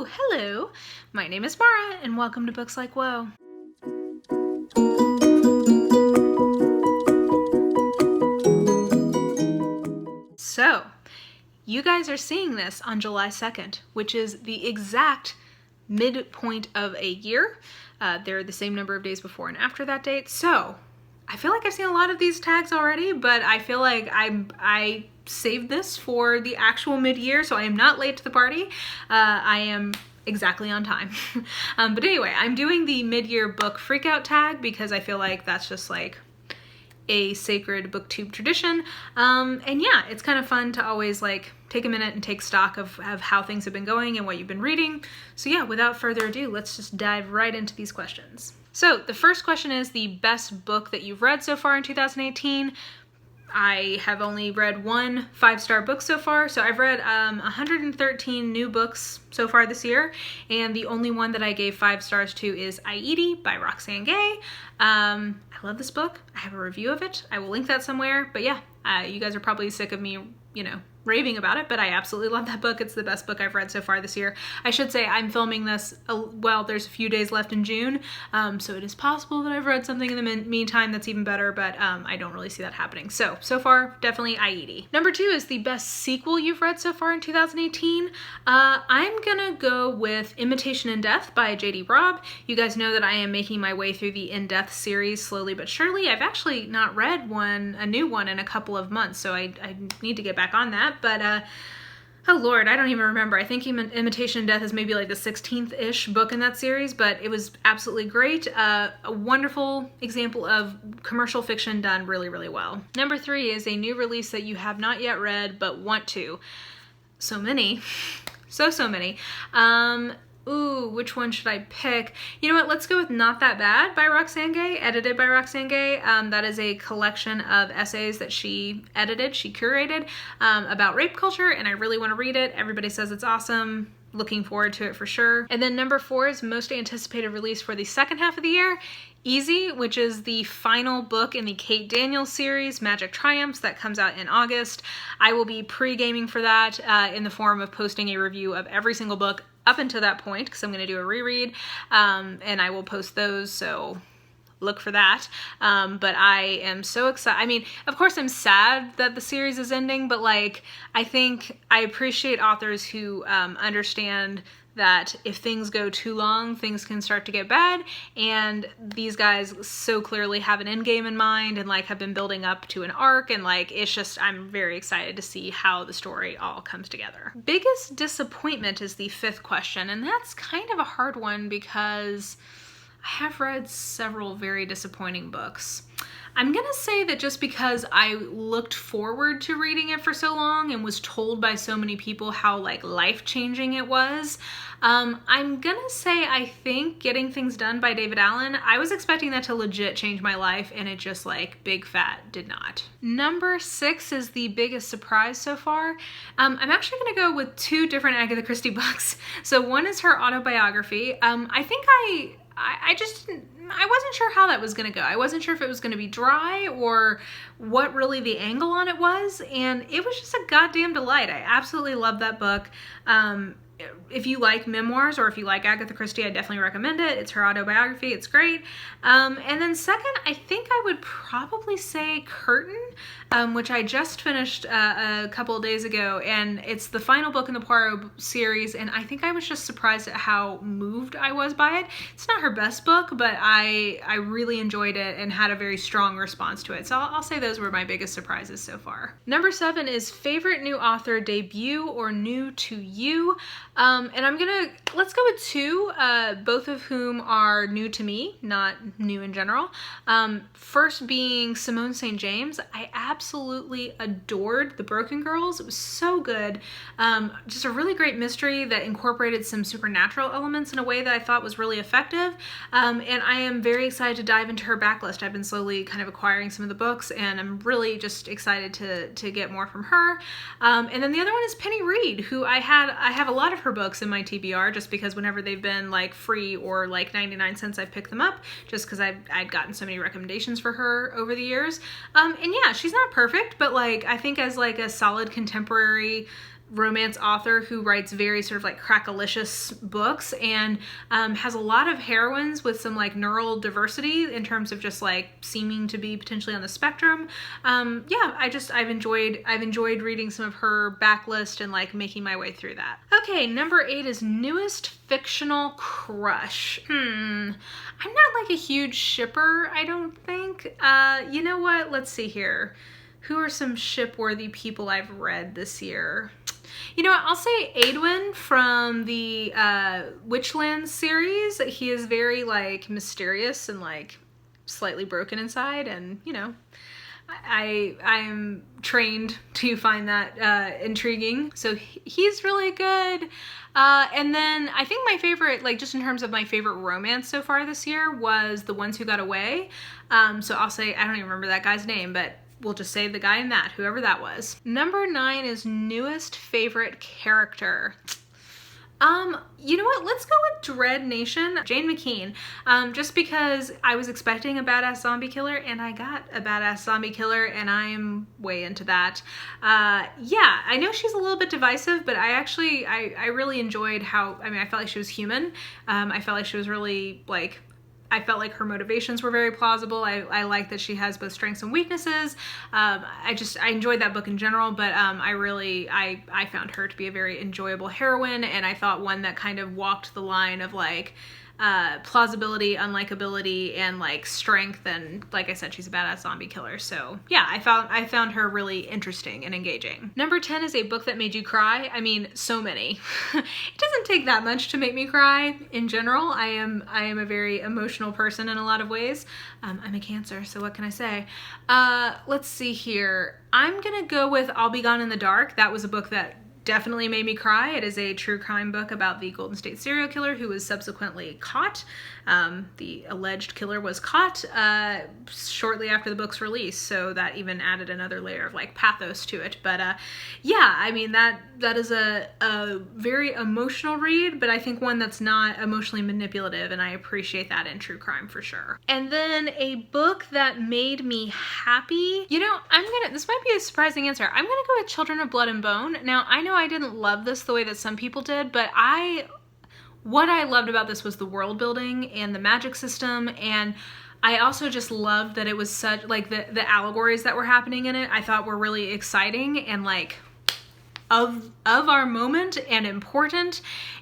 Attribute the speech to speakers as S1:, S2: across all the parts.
S1: Oh, hello! My name is Mara, and welcome to Books Like Whoa. So, you guys are seeing this on July 2nd, which is the exact midpoint of a year. They're the same number of days before and after that date. So, I feel like I've seen a lot of these tags already, but I feel like I saved this for the actual mid-year, so I am not late to the party. I am exactly on time. But anyway, I'm doing the mid-year book freakout tag because I feel like that's just like a sacred booktube tradition. And yeah, it's kind of fun to always like take a minute and take stock of how things have been going and what you've been reading. So yeah, without further ado, let's just dive right into these questions. So the first question is the best book that you've read so far in 2018. I have only read one 5-star book so far, so I've read 113 new books so far this year, and the only one that I gave 5 stars to is Ayiti by Roxane Gay. I love this book. I have a review of it. I will link that somewhere, but yeah, you guys are probably sick of me, raving about it, but I absolutely love that book. It's the best book I've read so far this year. I should say I'm filming this, there's a few days left in June, so it is possible that I've read something in the meantime that's even better, but I don't really see that happening. So far, definitely Ayiti. Number 2 is the best sequel you've read so far in 2018. I'm gonna go with Imitation in Death by J.D. Robb. You guys know that I am making my way through the In Death series slowly but surely. I've actually not read a new one in a couple of months, so I need to get back on that. But oh Lord, I don't even remember. I think Imitation in Death is maybe like the 16th-ish book in that series, but it was absolutely great. A wonderful example of commercial fiction done really, really well. Number 3 is a new release that you have not yet read but want to. So many. So many. Ooh, which one should I pick? You know what, let's go with Not That Bad by Roxane Gay, edited by Roxane Gay. That is a collection of essays that she edited, she curated, about rape culture, and I really want to read it. Everybody says it's awesome. Looking forward to it for sure. And then number 4 is most anticipated release for the second half of the year, Easy, which is the final book in the Kate Daniels series, Magic Triumphs, that comes out in August. I will be pre-gaming for that in the form of posting a review of every single book up until that point, because I'm going to do a reread, and I will post those, so look for that. But I am so excited. I mean, of course I'm sad that the series is ending, but like, I think I appreciate authors who understand that if things go too long, things can start to get bad, and these guys so clearly have an end game in mind and like have been building up to an arc, and like it's just, I'm very excited to see how the story all comes together. Biggest disappointment is the 5th question, and that's kind of a hard one because I have read several very disappointing books. I'm gonna say that just because I looked forward to reading it for so long and was told by so many people how like life-changing it was, I'm gonna say I think Getting Things Done by David Allen, I was expecting that to legit change my life, and it just like big fat did not. Number 6 is the biggest surprise so far. I'm actually gonna go with 2 different Agatha Christie books. So one is her autobiography. I think I wasn't sure how that was going to go. I wasn't sure if it was going to be dry or what really the angle on it was, and it was just a goddamn delight. I absolutely love that book. If you like memoirs or if you like Agatha Christie, I definitely recommend it. It's her autobiography. It's great. And then second, I think I would probably say Curtain, which I just finished a couple of days ago, and it's the final book in the Poirot series, and I think I was just surprised at how moved I was by it. It's not her best book, but I really enjoyed it and had a very strong response to it. So I'll say those were my biggest surprises so far. Number 7 is favorite new author debut or new to you. And let's go with 2, both of whom are new to me, not new in general. First being Simone St. James. I absolutely adored The Broken Girls. It was so good. Just a really great mystery that incorporated some supernatural elements in a way that I thought was really effective. And I am very excited to dive into her backlist. I've been slowly kind of acquiring some of the books, and I'm really just excited to get more from her. And then the other one is Penny Reid, who I have a lot of her books in my TBR just because whenever they've been like free or like 99 cents, I've picked them up just because I'd gotten so many recommendations for her over the years. And yeah, she's not perfect, but like I think as like a solid contemporary romance author who writes very sort of like crackalicious books, and has a lot of heroines with some like neural diversity in terms of just like seeming to be potentially on the spectrum. Yeah, I've enjoyed reading some of her backlist and like making my way through that. Okay, number 8 is newest fictional crush. I'm not like a huge shipper, I don't think. You know what? Let's see here. Who are some ship-worthy people I've read this year? You know what, I'll say Adwin from the Witchlands series. He is very like mysterious and like slightly broken inside, and you know, I'm trained to find that intriguing. So he's really good. And then I think my favorite, like just in terms of my favorite romance so far this year, was The Ones Who Got Away. So I'll say, I don't even remember that guy's name, but we'll just say the guy in that, whoever that was. Number 9 is newest favorite character. You know what? Let's go with Dread Nation, Jane McKean. Just because I was expecting a badass zombie killer, and I got a badass zombie killer, and I'm way into that. Yeah, I know she's a little bit divisive, but I really enjoyed how, I mean, I felt like she was human. I felt like she was really like, I felt like her motivations were very plausible. I like that she has both strengths and weaknesses. I enjoyed that book in general, but I found her to be a very enjoyable heroine, and I thought one that kind of walked the line of like plausibility, unlikability, and like strength, and like I said, she's a badass zombie killer. So yeah, I found her really interesting and engaging. Number 10 is a book that made you cry. I mean, so many. It doesn't take that much to make me cry in general. I am a very emotional person in a lot of ways. I'm a Cancer, so what can I say? Let's see here. I'm gonna go with I'll Be Gone in the Dark. That was a book that definitely made me cry. It is a true crime book about the Golden State serial killer who was subsequently caught. The alleged killer was caught shortly after the book's release, so that even added another layer of like pathos to it. But yeah, I mean, that is a very emotional read, but I think one that's not emotionally manipulative, and I appreciate that in true crime for sure. And then a book that made me happy, you know, this might be a surprising answer. I'm gonna go with Children of Blood and Bone. Now, I know I didn't love this the way that some people did, but what I loved about this was the world building and the magic system, and I also just loved that it was such, like, the allegories that were happening in it, I thought were really exciting and like of our moment and important,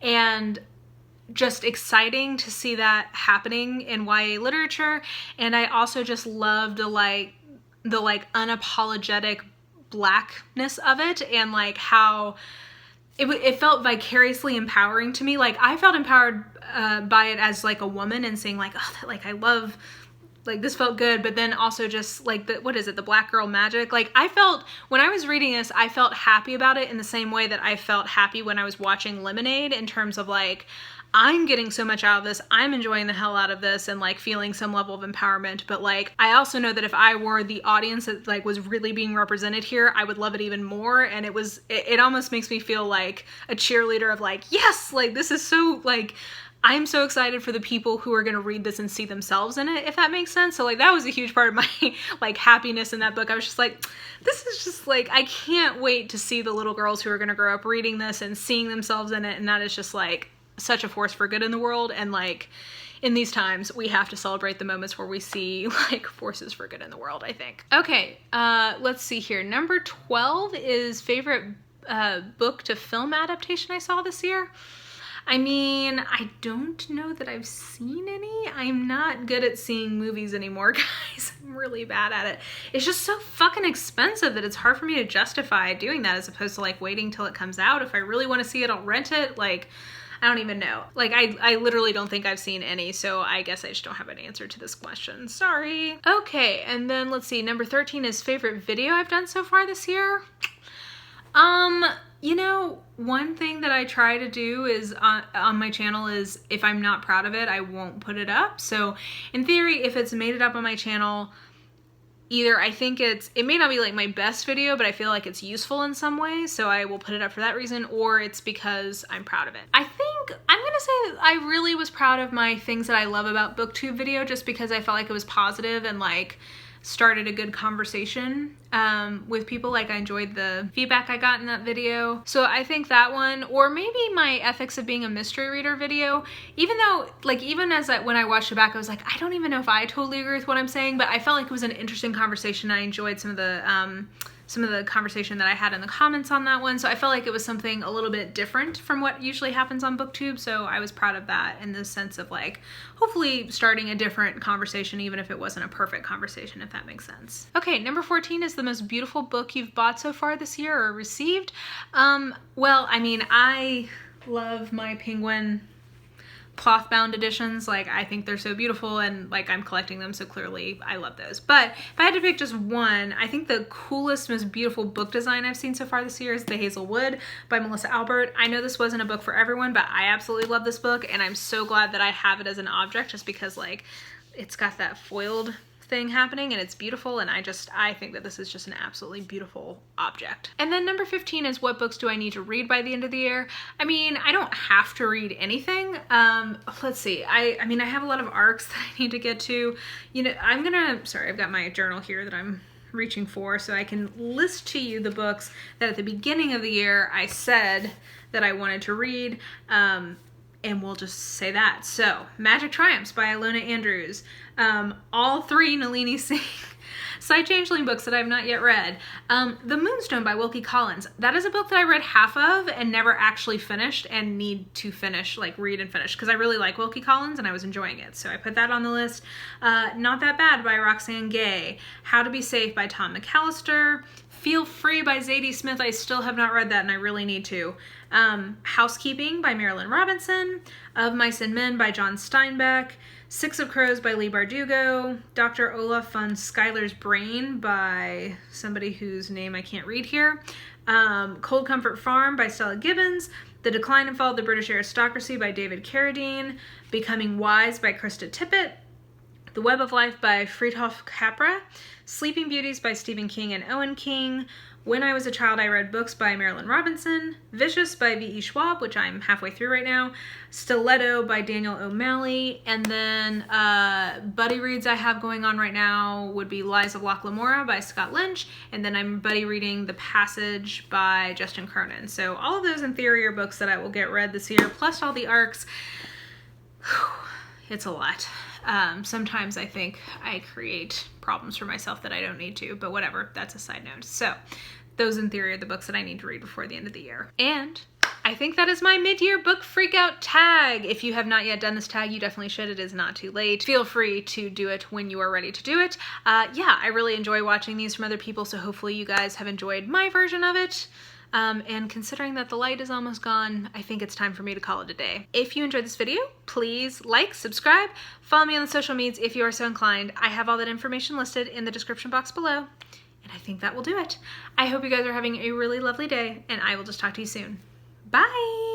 S1: and just exciting to see that happening in YA literature. And I also just loved the unapologetic blackness of it, and like how it felt vicariously empowering to me. Like I felt empowered by it as like a woman, and saying like, oh, like I love, like this felt good. But then also just like the black girl magic. Like I felt, when I was reading this, I felt happy about it in the same way that I felt happy when I was watching Lemonade, in terms of like, I'm getting so much out of this, I'm enjoying the hell out of this, and like feeling some level of empowerment. But like, I also know that if I were the audience that like was really being represented here, I would love it even more. And it almost makes me feel like a cheerleader of like, yes, like this is so, like, I'm so excited for the people who are going to read this and see themselves in it, if that makes sense. So like, that was a huge part of my like happiness in that book. I was just like, this is just like, I can't wait to see the little girls who are going to grow up reading this and seeing themselves in it. And that is just like such a force for good in the world. And like, in these times, we have to celebrate the moments where we see like forces for good in the world, I think. Okay, let's see here. Number 12 is favorite book to film adaptation I saw this year. I mean, I don't know that I've seen any. I'm not good at seeing movies anymore, guys. I'm really bad at it. It's just so fucking expensive that it's hard for me to justify doing that, as opposed to like waiting till it comes out. If I really want to see it, I'll rent it. Like, I don't even know. Like, I literally don't think I've seen any, so I guess I just don't have an answer to this question. Sorry. Okay, and then let's see. Number 13 is favorite video I've done so far this year. You know, one thing that I try to do is on my channel is, if I'm not proud of it, I won't put it up. So in theory, if it's made it up on my channel, either I think it may not be like my best video, but I feel like it's useful in some way, so I will put it up for that reason, or it's because I'm proud of it. I think I'm gonna say that I really was proud of my things that I love about BookTube video, just because I felt like it was positive and like started a good conversation with people. Like, I enjoyed the feedback I got in that video. So I think that one, or maybe my ethics of being a mystery reader video, even though, like, even as when I watched it back, I was like, I don't even know if I totally agree with what I'm saying, but I felt like it was an interesting conversation. I enjoyed some of the conversation that I had in the comments on that one. So I felt like it was something a little bit different from what usually happens on BookTube. So I was proud of that in the sense of, like, hopefully starting a different conversation, even if it wasn't a perfect conversation, if that makes sense. Okay, number 14 is the most beautiful book you've bought so far this year or received. Well, I mean, I love my Penguin cloth bound editions. Like, I think they're so beautiful, and like, I'm collecting them, so clearly I love those. But if I had to pick just one, I think the coolest, most beautiful book design I've seen so far this year is The Hazel Wood by Melissa Albert. I know this wasn't a book for everyone, but I absolutely love this book, and I'm so glad that I have it as an object, just because, like, it's got that foiled thing happening and it's beautiful, and I think that this is just an absolutely beautiful object. And then number 15 is, what books do I need to read by the end of the year? I mean, I don't have to read anything. Let's see. I mean, I have a lot of arcs that I need to get to. You know, sorry, I've got my journal here that I'm reaching for, so I can list to you the books that at the beginning of the year I said that I wanted to read. And we'll just say that. So, Magic Triumphs by Ilona Andrews. All three Nalini Singh Side Changeling books that I've not yet read. The Moonstone by Wilkie Collins. That is a book that I read half of and never actually finished, and need to finish, like, read and finish, because I really like Wilkie Collins and I was enjoying it. So I put that on the list. Not That Bad by Roxane Gay. How to Be Safe by Tom McAllister. Feel Free by Zadie Smith. I still have not read that and I really need to. Housekeeping by Marilyn Robinson. Of Mice and Men by John Steinbeck. Six of Crows by Leigh Bardugo. Dr. Olaf von Schuyler's Brain by somebody whose name I can't read here. Cold Comfort Farm by Stella Gibbons. The Decline and Fall of the British Aristocracy by David Carradine. Becoming Wise by Krista Tippett. The Web of Life by Friedhof Capra. Sleeping Beauties by Stephen King and Owen King. When I Was a Child, I Read Books by Marilyn Robinson. Vicious by V.E. Schwab, which I'm halfway through right now. Stiletto by Daniel O'Malley. And then buddy reads I have going on right now would be Lies of Loch Lamora by Scott Lynch. And then I'm buddy reading The Passage by Justin Cronin. So all of those in theory are books that I will get read this year, plus all the arcs. It's a lot. Sometimes I think I create problems for myself that I don't need to, but whatever, that's a side note. So those in theory are the books that I need to read before the end of the year. And I think that is my mid-year book freakout tag. If you have not yet done this tag, you definitely should. It is not too late. Feel free to do it when you are ready to do it. Yeah, I really enjoy watching these from other people, so hopefully you guys have enjoyed my version of it. And considering that the light is almost gone, I think it's time for me to call it a day. If you enjoyed this video, please like, subscribe, follow me on the social medias if you are so inclined. I have all that information listed in the description box below, and I think that will do it. I hope you guys are having a really lovely day, and I will just talk to you soon. Bye!